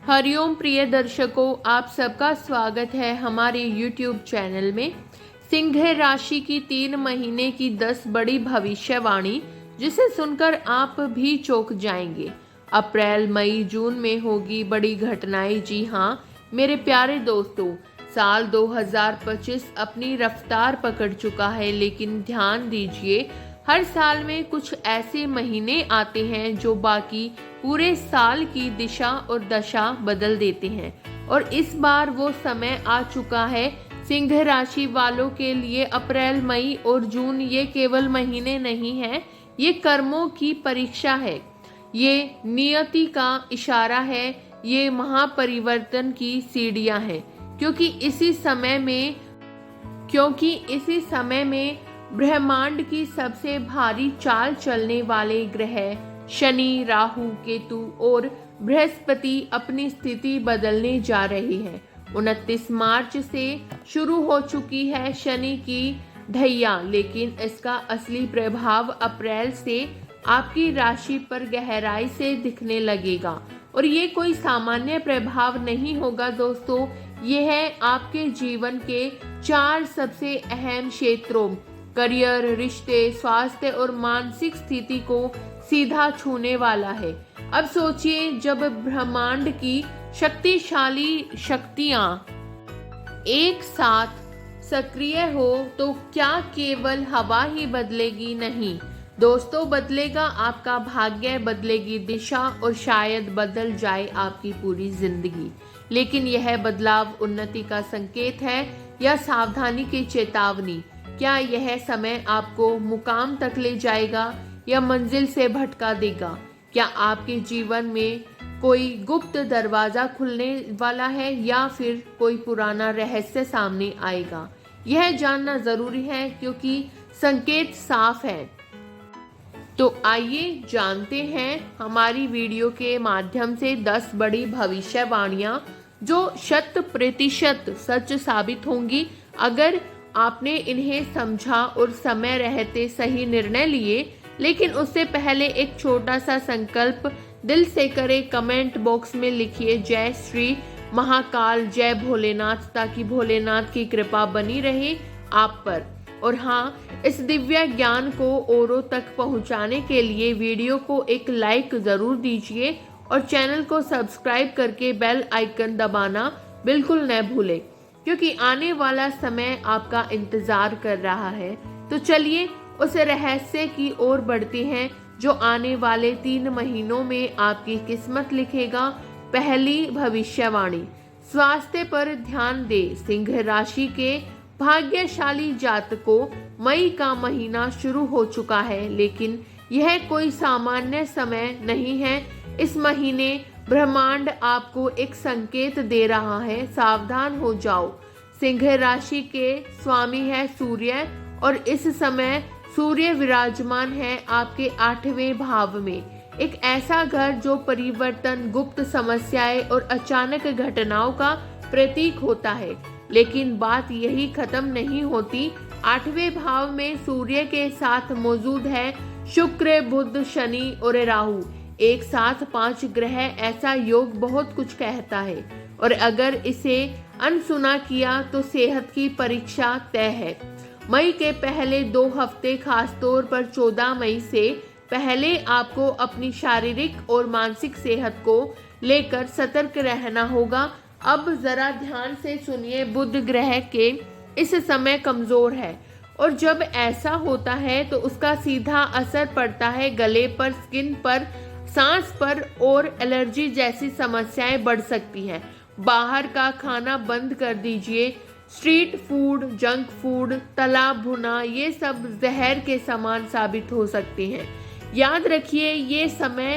हरिओम प्रिय दर्शकों, आप सबका स्वागत है हमारे YouTube चैनल में। सिंह राशि की 3 महीने की 10 बड़ी भविष्यवाणी, जिसे सुनकर आप भी चौंक जाएंगे। अप्रैल, मई, जून में होगी बड़ी घटनाएं। जी हाँ मेरे प्यारे दोस्तों, साल 2025 अपनी रफ्तार पकड़ चुका है, लेकिन ध्यान दीजिए, हर साल में कुछ ऐसे महीने आते हैं जो बाकी पूरे साल की दिशा और दशा बदल देते हैं। और इस बार वो समय आ चुका है सिंह राशि वालों के लिए। अप्रैल, मई और जून ये केवल महीने नहीं हैं, ये कर्मों की परीक्षा है, ये नियति का इशारा है, ये महापरिवर्तन की सीढ़ियां हैं। क्योंकि इसी समय में ब्रह्मांड की सबसे भारी चाल चलने वाले ग्रह शनि, राहु, केतु और बृहस्पति अपनी स्थिति बदलने जा रही है। 29 मार्च से शुरू हो चुकी है शनि की ढैया, लेकिन इसका असली प्रभाव अप्रैल से आपकी राशि पर गहराई से दिखने लगेगा। और ये कोई सामान्य प्रभाव नहीं होगा दोस्तों, ये है आपके जीवन के 4 सबसे अहम क्षेत्रों, करियर, रिश्ते, स्वास्थ्य और मानसिक स्थिति को सीधा छूने वाला है। अब सोचिए, जब ब्रह्मांड की शक्तिशाली शक्तियां एक साथ सक्रिय हो तो क्या केवल हवा ही बदलेगी? नहीं दोस्तों, बदलेगा आपका भाग्य, बदलेगी दिशा और शायद बदल जाए आपकी पूरी जिंदगी। लेकिन यह बदलाव उन्नति का संकेत है या सावधानी की चेतावनी? क्या यह समय आपको मुकाम तक ले जाएगा या मंजिल से भटका देगा? क्या आपके जीवन में कोई गुप्त दरवाजा खुलने वाला है या फिर कोई पुराना रहस्य सामने आएगा? यह जानना जरूरी है, क्योंकि संकेत साफ है। तो आइए जानते हैं हमारी वीडियो के माध्यम से 10 बड़ी भविष्यवाणियां जो 100% सच साबित होंगी अगर आपने इन्हें समझा और समय रहते सही निर्णय लिए। लेकिन उससे पहले एक छोटा सा संकल्प दिल से करें, कमेंट बॉक्स में लिखिए जय श्री महाकाल, जय भोलेनाथ, ताकि भोलेनाथ की कृपा बनी रहे आप पर। और हाँ, इस दिव्य ज्ञान को औरों तक पहुंचाने के लिए वीडियो को एक लाइक जरूर दीजिए और चैनल को सब्सक्राइब करके बेल आइकन दबाना बिल्कुल न भूलें, क्योंकि आने वाला समय आपका इंतजार कर रहा है। तो चलिए उस रहस्य की ओर बढ़ते हैं जो आने वाले 3 महीनों में आपकी किस्मत लिखेगा। पहली भविष्यवाणी, स्वास्थ्य पर ध्यान दे। सिंह राशि के भाग्यशाली जातकों, मई का महीना शुरू हो चुका है, लेकिन यह कोई सामान्य समय नहीं है। इस महीने ब्रह्मांड आपको एक संकेत दे रहा है, सावधान हो जाओ। सिंह राशि के स्वामी है सूर्य, और इस समय सूर्य विराजमान है आपके 8वें भाव में। एक ऐसा घर जो परिवर्तन, गुप्त समस्याएं और अचानक घटनाओं का प्रतीक होता है। लेकिन बात यही खत्म नहीं होती। 8वें भाव में सूर्य के साथ मौजूद है शुक्र, बुध, शनि और राहु। एक साथ 5 ग्रह, ऐसा योग बहुत कुछ कहता है। और अगर इसे अनसुना किया तो सेहत की परीक्षा तय है। मई के पहले 2 हफ्ते, खासतौर पर 14 मई से पहले, आपको अपनी शारीरिक और मानसिक सेहत को लेकर सतर्क रहना होगा। अब जरा ध्यान से सुनिए, बुध ग्रह के इस समय कमजोर है, और जब ऐसा होता है तो उसका सीधा असर पड़ता है गले पर, स्किन पर, सांस पर, और एलर्जी जैसी समस्याएं बढ़ सकती हैं। बाहर का खाना बंद कर दीजिए। स्ट्रीट फूड, जंक फूड, तला भुना, ये सब जहर के समान साबित हो सकते हैं। याद रखिए, ये समय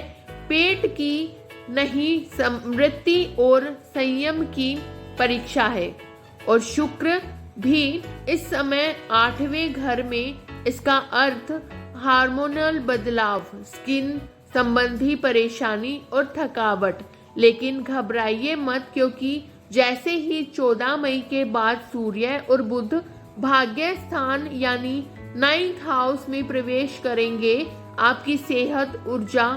पेट की नहीं, समृद्धि और संयम की परीक्षा है। और शुक्र भी इस समय 8वें घर में, इसका अर्थ हार्मोनल बदलाव, स्किन संबंधी परेशानी और थकावट। लेकिन घबराइए मत, क्योंकि जैसे ही 14 मई के बाद सूर्य और बुध भाग्य स्थान यानी 9th हाउस में प्रवेश करेंगे, आपकी सेहत, ऊर्जा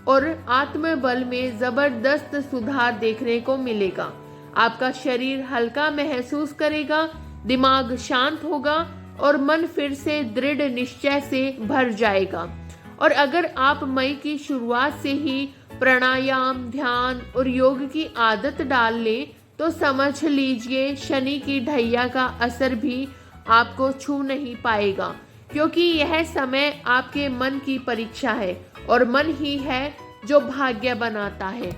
और आत्मबल में जबरदस्त सुधार देखने को मिलेगा। आपका शरीर हल्का महसूस करेगा, दिमाग शांत होगा और मन फिर से दृढ़ निश्चय से भर जाएगा। और अगर आप मई की शुरुआत से ही प्राणायाम, ध्यान और योग की आदत डाल लें तो समझ लीजिए शनि की ढैया का असर भी आपको छू नहीं पाएगा, क्योंकि यह समय आपके मन की परीक्षा है और मन ही है जो भाग्य बनाता है।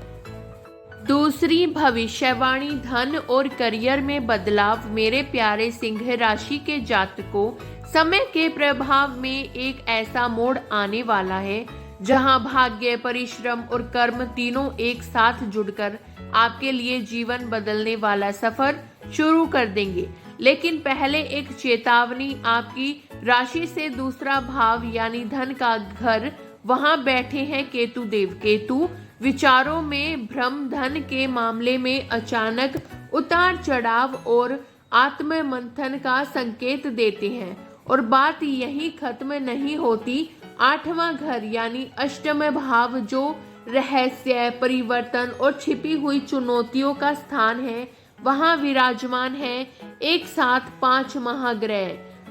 दूसरी भविष्यवाणी, धन और करियर में बदलाव। मेरे प्यारे सिंह राशि के जातकों, समय के प्रभाव में एक ऐसा मोड़ आने वाला है जहां भाग्य, परिश्रम और कर्म तीनों एक साथ जुड़कर आपके लिए जीवन बदलने वाला सफर शुरू कर देंगे। लेकिन पहले एक चेतावनी, आपकी राशि से दूसरा भाव यानी धन का घर, वहां बैठे हैं केतु देव। केतु विचारों में भ्रम, धन के मामले में अचानक उतार चढ़ाव और आत्म मंथन का संकेत देते हैं। और बात यही खत्म नहीं होती। 8वां घर यानी अष्टम भाव, जो रहस्य, परिवर्तन और छिपी हुई चुनौतियों का स्थान है, वहां विराजमान है एक साथ 5 महाग्रह,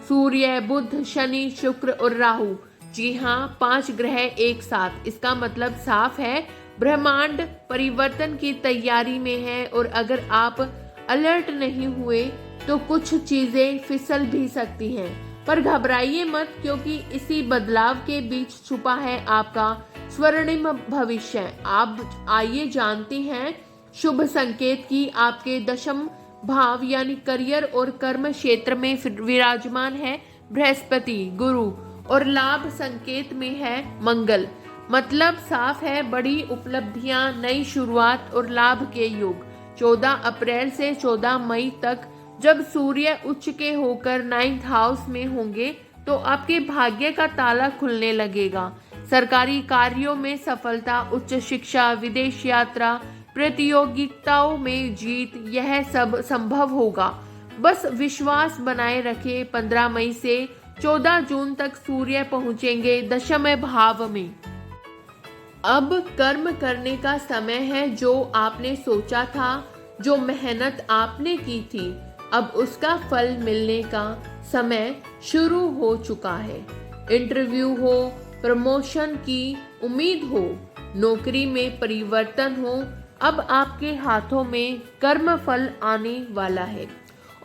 सूर्य, बुध, शनि, शुक्र और राहु। जी हाँ, 5 ग्रह एक साथ। इसका मतलब साफ है ब्रह्मांड परिवर्तन की तैयारी में है। और अगर आप अलर्ट नहीं हुए तो कुछ चीजें फिसल भी सकती हैं। पर घबराइए मत, क्योंकि इसी बदलाव के बीच छुपा है आपका स्वर्णिम भविष्य। आप आइए जानते हैं शुभ संकेत की। आपके दशम भाव यानी करियर और कर्म क्षेत्र में विराजमान है बृहस्पति, गुरु, और लाभ संकेत में है मंगल। मतलब साफ है, बड़ी उपलब्धियां, नई शुरुआत और लाभ के योग। 14 अप्रैल से 14 मई तक जब सूर्य उच्च के होकर 9th हाउस में होंगे तो आपके भाग्य का ताला खुलने लगेगा। सरकारी कार्यों में सफलता, उच्च शिक्षा, विदेश यात्रा, प्रतियोगिताओं में जीत, यह सब संभव होगा। बस विश्वास बनाए रखें। 15 मई से 14 जून तक सूर्य पहुंचेंगे दशम भाव में। अब कर्म करने का समय है। जो आपने सोचा था, जो मेहनत आपने की थी, अब उसका फल मिलने का समय शुरू हो चुका है। इंटरव्यू हो, प्रमोशन की उम्मीद हो, नौकरी में परिवर्तन हो, अब आपके हाथों में कर्म फल आने वाला है।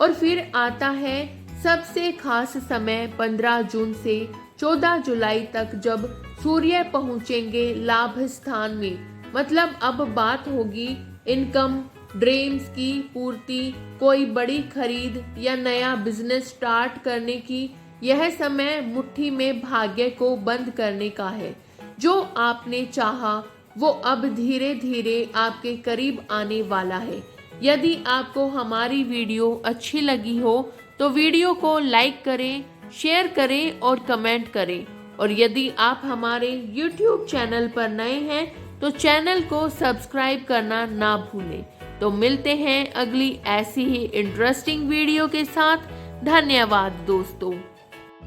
और फिर आता है सबसे खास समय 15 जून से 14 जुलाई तक, जब सूर्य पहुंचेंगे लाभ स्थान में। मतलब अब बात होगी इनकम, ड्रीम्स की पूर्ति, कोई बड़ी खरीद या नया बिजनेस स्टार्ट करने की। यह समय मुट्ठी में भाग्य को बंद करने का है। जो आपने चाहा वो अब धीरे धीरे आपके करीब आने वाला है। यदि आपको हमारी वीडियो अच्छी लगी हो तो वीडियो को लाइक करें, शेयर करें और कमेंट करें। और यदि आप हमारे YouTube चैनल पर नए हैं तो चैनल को सब्सक्राइब करना ना भूलें। तो मिलते हैं अगली ऐसी ही इंटरेस्टिंग वीडियो के साथ। धन्यवाद दोस्तों।